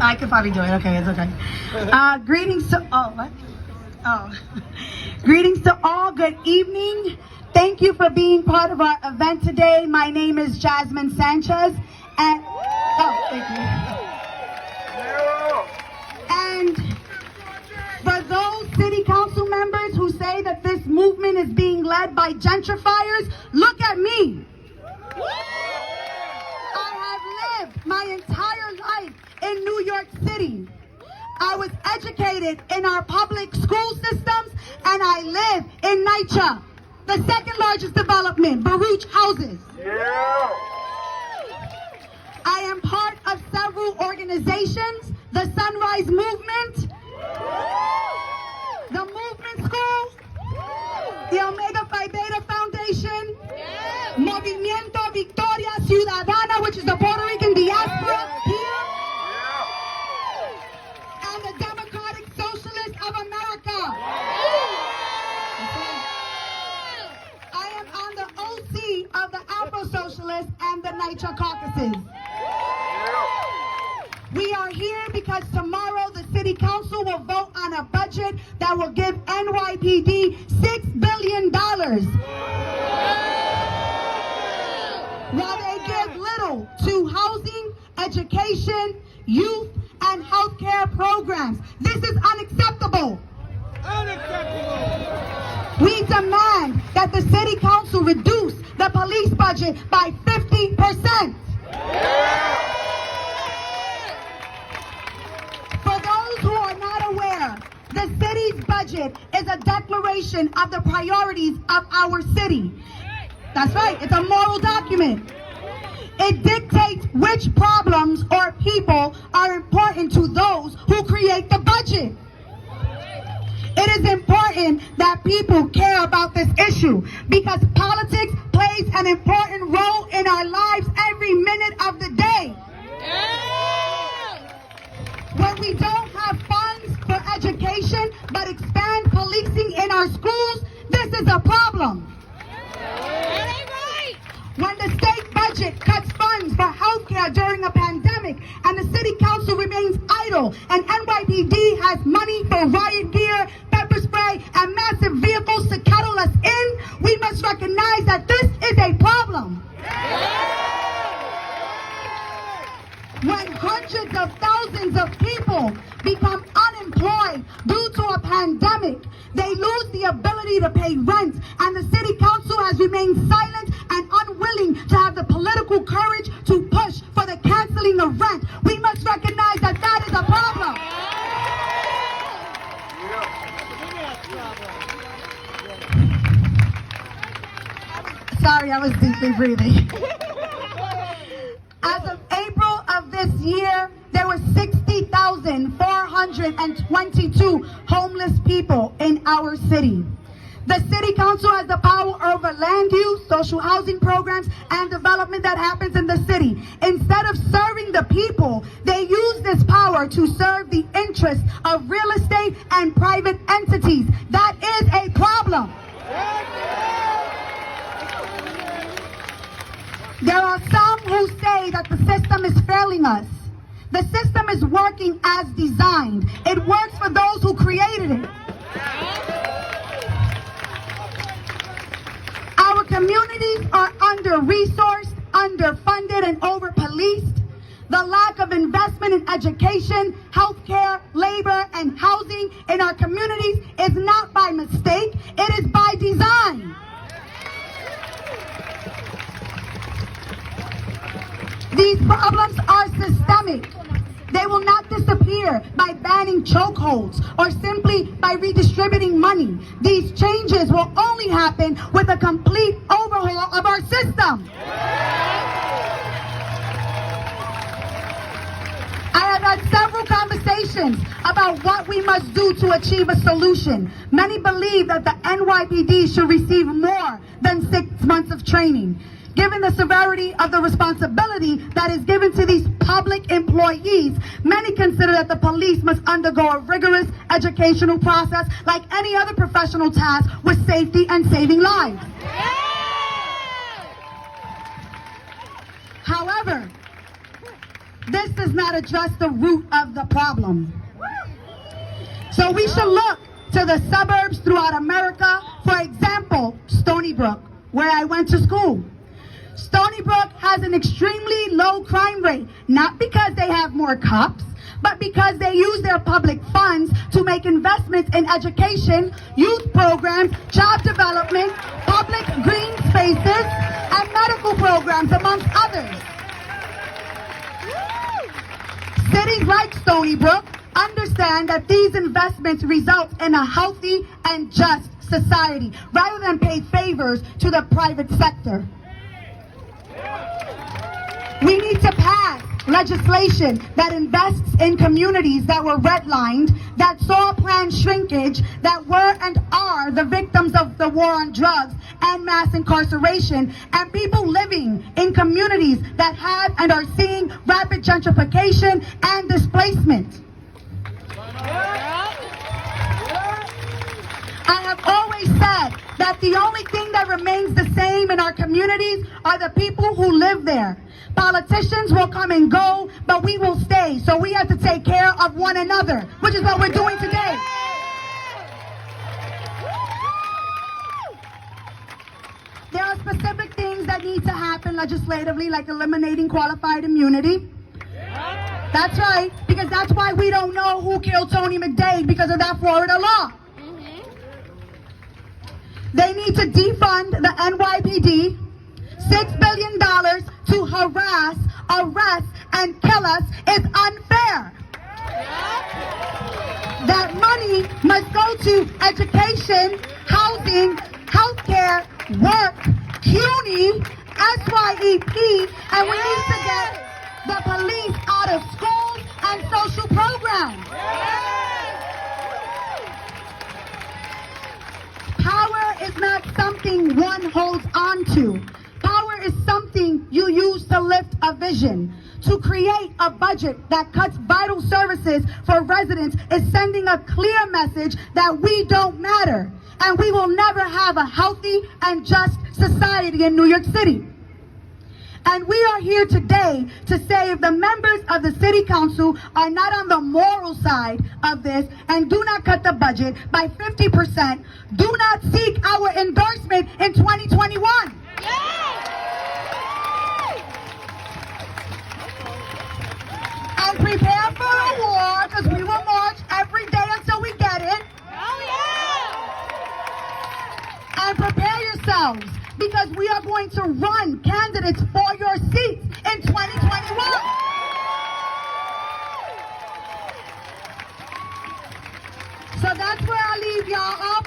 I can probably do it. Okay, it's okay. Greetings to what? Greetings to all. Good evening. Thank you for being part of our event today. My name is Jasmin Sanchez, and thank you. And for those city council members who say that this movement is being led by gentrifiers, look at me. I have lived my entire life in New York City. I was educated in our public school systems, and I live in NYC, the second largest development, Baruch houses. Yeah. I am part of several organizations, the Sunrise Movement, the Movement School, the Omega Phi Beta Foundation, Movimiento Victoria Ciudadana, which is the Puerto Rican diaspora here, and the Democratic Socialists of America. I am on the OC of the AfroSocialists and the NYC Caucuses. We are here because tomorrow the City Council will vote on a budget that will give NYPD $6 billion. While they give little to housing, education, youth, and healthcare programs. This is unacceptable. We demand that the City Council reduce the police budget by 50%. For those who are not aware, the city's budget is a declaration of the priorities of our city. That's right, it's a moral document. It dictates which problems or people are important to those who create the budget. It is important that people care about this issue because politics plays an important role in our lives every minute of the day. When we don't have funds for education but expand policing in our schools, this is a problem. When the state budget cuts funds for healthcare during a pandemic and the city council remains idle and NYPD has money for riot gear, pepper spray, and massive vehicles to kettle us in, we must recognize that this is a problem. When hundreds of thousands of people become unemployed due to a pandemic, they lose the ability to pay rent, and the city council has remained silent and unwilling to have the political courage to push for the canceling of rent. We must recognize that that is a problem. Sorry, I was deeply breathing. As of April of this year, there were 60,422 homeless people in our city. The city council has the power over land use, social housing programs, and development that happens in the city. Instead of serving the people, they use this power to serve the interests of real estate and private entities. That is a problem. There are some who say that the system is failing us. The system is working as designed. It works for those who created it. Our communities are under-resourced, underfunded, and over-policed. The lack of investment in education, healthcare, labor, and housing in our communities is not by mistake, it is by design. These problems are systemic. They will not disappear by banning chokeholds or simply by redistributing money. These changes will only happen with a complete overhaul of our system. I have had several conversations about what we must do to achieve a solution. Many believe that the NYPD should receive more than 6 months of training. Given the severity of the responsibility that is given to these public employees, many consider that the police must undergo a rigorous educational process like any other professional task with safety and saving lives. However, this does not address the root of the problem. So we should look to the suburbs throughout America. For example, Stony Brook, where I went to school. Stony Brook has an extremely low crime rate, not because they have more cops, but because they use their public funds to make investments in education, youth programs, job development, public green spaces, and medical programs, amongst others. Cities like Stony Brook understand that these investments result in a healthy and just society, rather than pay favors to the private sector. We need to pass legislation that invests in communities that were redlined, that saw planned shrinkage, that were and are the victims of the war on drugs and mass incarceration, and people living in communities that have and are seeing rapid gentrification and displacement. I have always said that the only thing that remains the same in our communities are the people who live there. Politicians will come and go, but we will stay. So we have to take care of one another, which is what we're doing today. There are specific things that need to happen legislatively, like eliminating qualified immunity. That's right, because that's why we don't know who killed Tony McDade, because of that Florida law. They need to defund the NYPD. $6 billion to harass, arrest, and kill us is unfair. That money must go to education, housing, healthcare, work, CUNY, SYEP, and we need to get the police out of schools and social programs. Power is not something one holds on to. Power is something you use to lift a vision. To create a budget that cuts vital services for residents is sending a clear message that we don't matter, and we will never have a healthy and just society in New York City. And we are here today to say, if the members of the City Council are not on the moral side of this and do not cut the budget by 50%, do not seek our endorsement in 2021. And prepare for a war, because we will march every day until we get it. And prepare yourselves, because we are going to run candidates for your seats in 2021. So that's where I leave y'all. All